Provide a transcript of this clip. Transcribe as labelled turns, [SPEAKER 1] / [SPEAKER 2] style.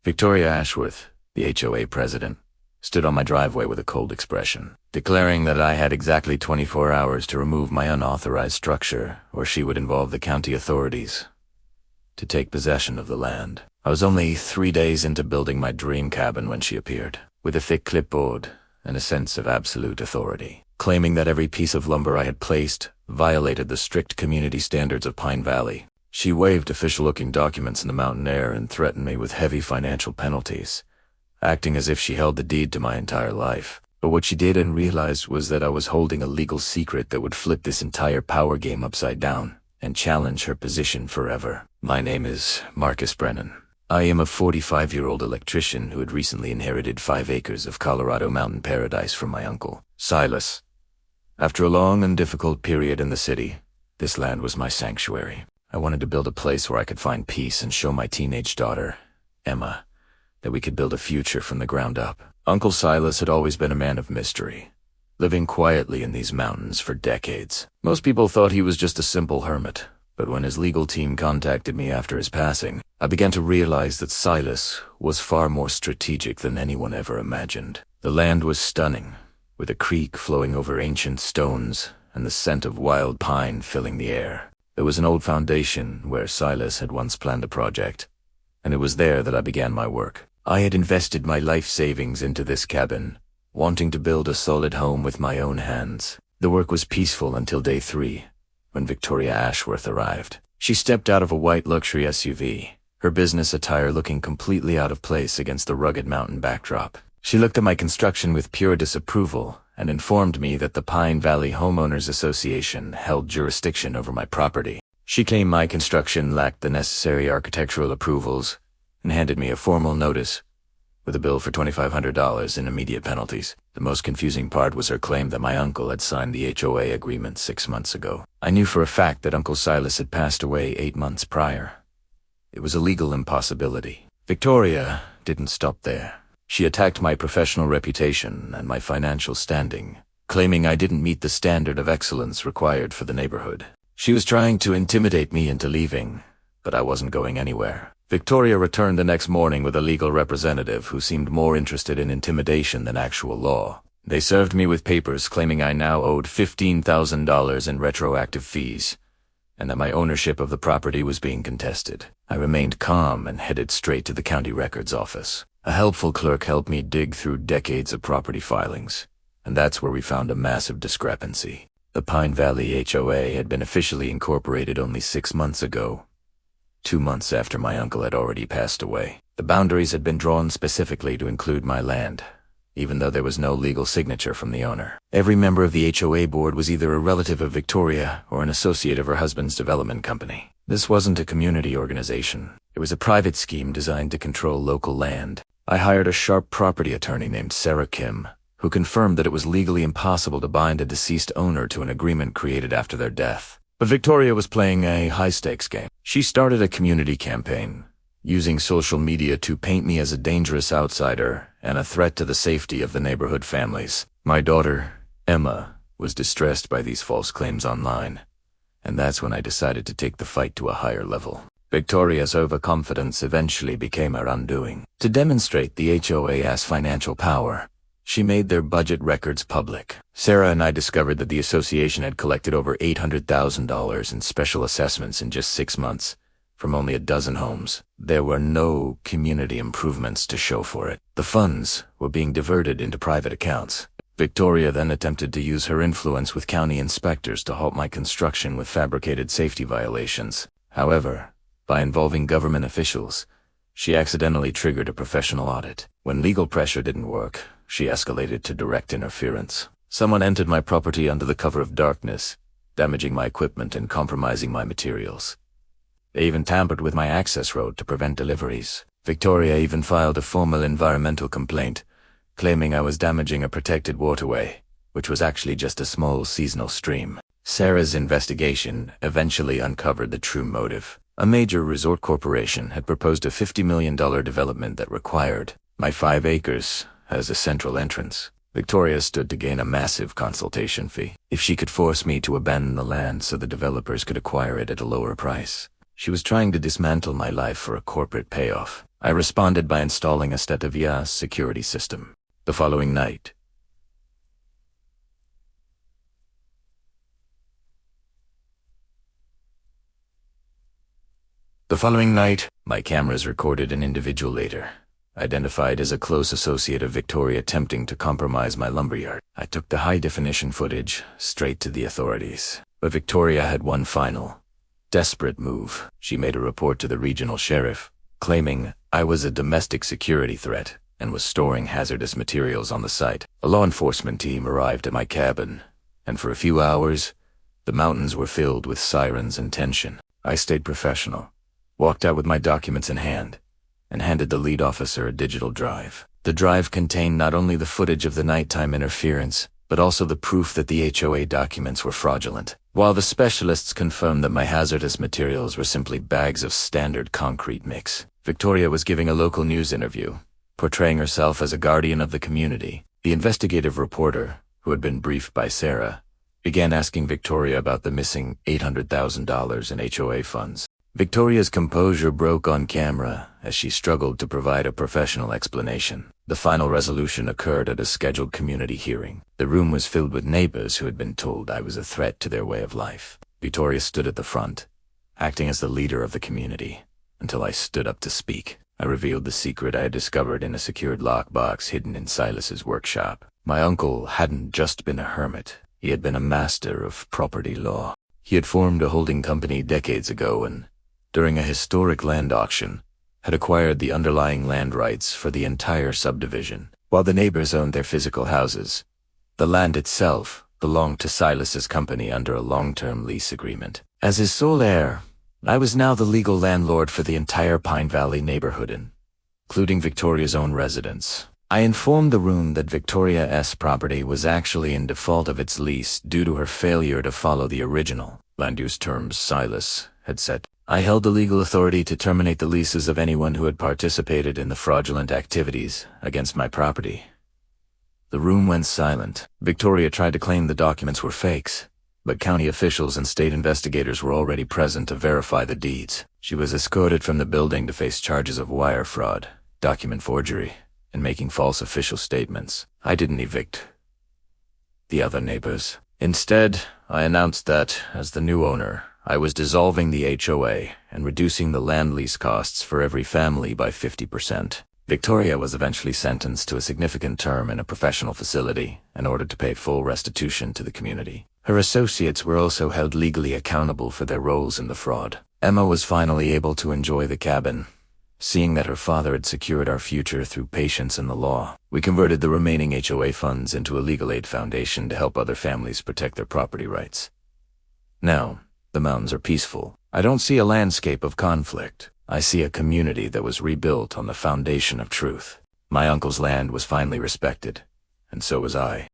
[SPEAKER 1] Victoria Ashworth, the HOA President, stood on my driveway with a cold expression, declaring that I had exactly 24 hours to remove my unauthorized structure, or she would involve the county authorities to take possession of the land. I was only 3 days into building my dream cabin when she appeared, with a thick clipboard and a sense of absolute authority, claiming that every piece of lumber I had placed violated the strict community standards of Pine Valley. She waved official-looking documents in the mountain air and threatened me with heavy financial penalties, acting as if she held the deed to my entire life. But what she didn't realize was that I was holding a legal secret that would flip this entire power game upside down and challenge her position forever. My name is Marcus Brennan. I am a 45-year-old electrician who had recently inherited 5 acres of Colorado mountain paradise from my uncle, Silas. After a long and difficult period in the city, this land was my sanctuary. I wanted to build a place where I could find peace and show my teenage daughter, Emma, that we could build a future from the ground up. Uncle Silas had always been a man of mystery, living quietly in these mountains for decades. Most people thought he was just a simple hermit, but when his legal team contacted me after his passing, I began to realize that Silas was far more strategic than anyone ever imagined. The land was stunning, with a creek flowing over ancient stones and the scent of wild pine filling the air. There was an old foundation where Silas had once planned a project, and it was there that I began my work. I had invested my life savings into this cabin, wanting to build a solid home with my own hands. The work was peaceful until day 3, when Victoria Ashworth arrived. She stepped out of a white luxury SUV, her business attire looking completely out of place against the rugged mountain backdrop. She looked at my construction with pure disapproval and informed me that the Pine Valley Homeowners Association held jurisdiction over my property. She claimed my construction lacked the necessary architectural approvals and handed me a formal notice with a bill for $2,500 in immediate penalties. The most confusing part was her claim that my uncle had signed the HOA agreement 6 months ago. I knew for a fact that Uncle Silas had passed away 8 months prior. It was a legal impossibility. Victoria didn't stop there. She attacked my professional reputation and my financial standing, claiming I didn't meet the standard of excellence required for the neighborhood. She was trying to intimidate me into leaving, but I wasn't going anywhere. Victoria returned the next morning with a legal representative who seemed more interested in intimidation than actual law. They served me with papers claiming I now owed $15,000 in retroactive fees, and that my ownership of the property was being contested. I remained calm and headed straight to the county records office. A helpful clerk helped me dig through decades of property filings, and that's where we found a massive discrepancy. The Pine Valley HOA had been officially incorporated only 6 months ago, 2 months after my uncle had already passed away. The boundaries had been drawn specifically to include my land, even though there was no legal signature from the owner. Every member of the HOA board was either a relative of Victoria or an associate of her husband's development company. This wasn't a community organization. It was a private scheme designed to control local land. I hired a sharp property attorney named Sarah Kim, who confirmed that it was legally impossible to bind a deceased owner to an agreement created after their death. But Victoria was playing a high-stakes game. She started a community campaign, using social media to paint me as a dangerous outsider and a threat to the safety of the neighborhood families. My daughter, Emma, was distressed by these false claims online, and that's when I decided to take the fight to a higher level. Victoria's overconfidence eventually became her undoing. To demonstrate the HOA's financial power, she made their budget records public. Sarah and I discovered that the association had collected over $800,000 in special assessments in just 6 months, from only a dozen homes. There were no community improvements to show for it. The funds were being diverted into private accounts. Victoria then attempted to use her influence with county inspectors to halt my construction with fabricated safety violations. However, by involving government officials, she accidentally triggered a professional audit. When legal pressure didn't work, she escalated to direct interference. Someone entered my property under the cover of darkness, damaging my equipment and compromising my materials. They even tampered with my access road to prevent deliveries. Victoria even filed a formal environmental complaint, claiming I was damaging a protected waterway, which was actually just a small seasonal stream. Sarah's investigation eventually uncovered the true motive. A major resort corporation had proposed a $50 million development that required my 5 acres as a central entrance. Victoria stood to gain a massive consultation fee if she could force me to abandon the land so the developers could acquire it at a lower price. She was trying to dismantle my life for a corporate payoff. I responded by installing a state-of-the-art security system. The following night, my cameras recorded an individual later, identified as a close associate of Victoria attempting to compromise my lumberyard. I took the high-definition footage straight to the authorities. But Victoria had one final, desperate move. She made a report to the regional sheriff, claiming I was a domestic security threat and was storing hazardous materials on the site. A law enforcement team arrived at my cabin, and for a few hours, the mountains were filled with sirens and tension. I stayed professional, walked out with my documents in hand, and handed the lead officer a digital drive. The drive contained not only the footage of the nighttime interference, but also the proof that the HOA documents were fraudulent. While the specialists confirmed that my hazardous materials were simply bags of standard concrete mix, Victoria was giving a local news interview, portraying herself as a guardian of the community. The investigative reporter, who had been briefed by Sarah, began asking Victoria about the missing $800,000 in HOA funds. Victoria's composure broke on camera as she struggled to provide a professional explanation. The final resolution occurred at a scheduled community hearing. The room was filled with neighbors who had been told I was a threat to their way of life. Victoria stood at the front, acting as the leader of the community, until I stood up to speak. I revealed the secret I had discovered in a secured lockbox hidden in Silas's workshop. My uncle hadn't just been a hermit. He had been a master of property law. He had formed a holding company decades ago and, during a historic land auction, had acquired the underlying land rights for the entire subdivision. While the neighbors owned their physical houses, the land itself belonged to Silas's company under a long-term lease agreement. As his sole heir, I was now the legal landlord for the entire Pine Valley neighborhood, including Victoria's own residence. I informed the room that Victoria's property was actually in default of its lease due to her failure to follow the original land use terms Silas had set. I held the legal authority to terminate the leases of anyone who had participated in the fraudulent activities against my property. The room went silent. Victoria tried to claim the documents were fakes, but county officials and state investigators were already present to verify the deeds. She was escorted from the building to face charges of wire fraud, document forgery, and making false official statements. I didn't evict the other neighbors. Instead, I announced that, as the new owner, I was dissolving the HOA and reducing the land lease costs for every family by 50%. Victoria was eventually sentenced to a significant term in a professional facility and ordered to pay full restitution to the community. Her associates were also held legally accountable for their roles in the fraud. Emma was finally able to enjoy the cabin, seeing that her father had secured our future through patience in the law. We converted the remaining HOA funds into a legal aid foundation to help other families protect their property rights. Now, the mountains are peaceful. I don't see a landscape of conflict. I see a community that was rebuilt on the foundation of truth. My uncle's land was finally respected, and so was I.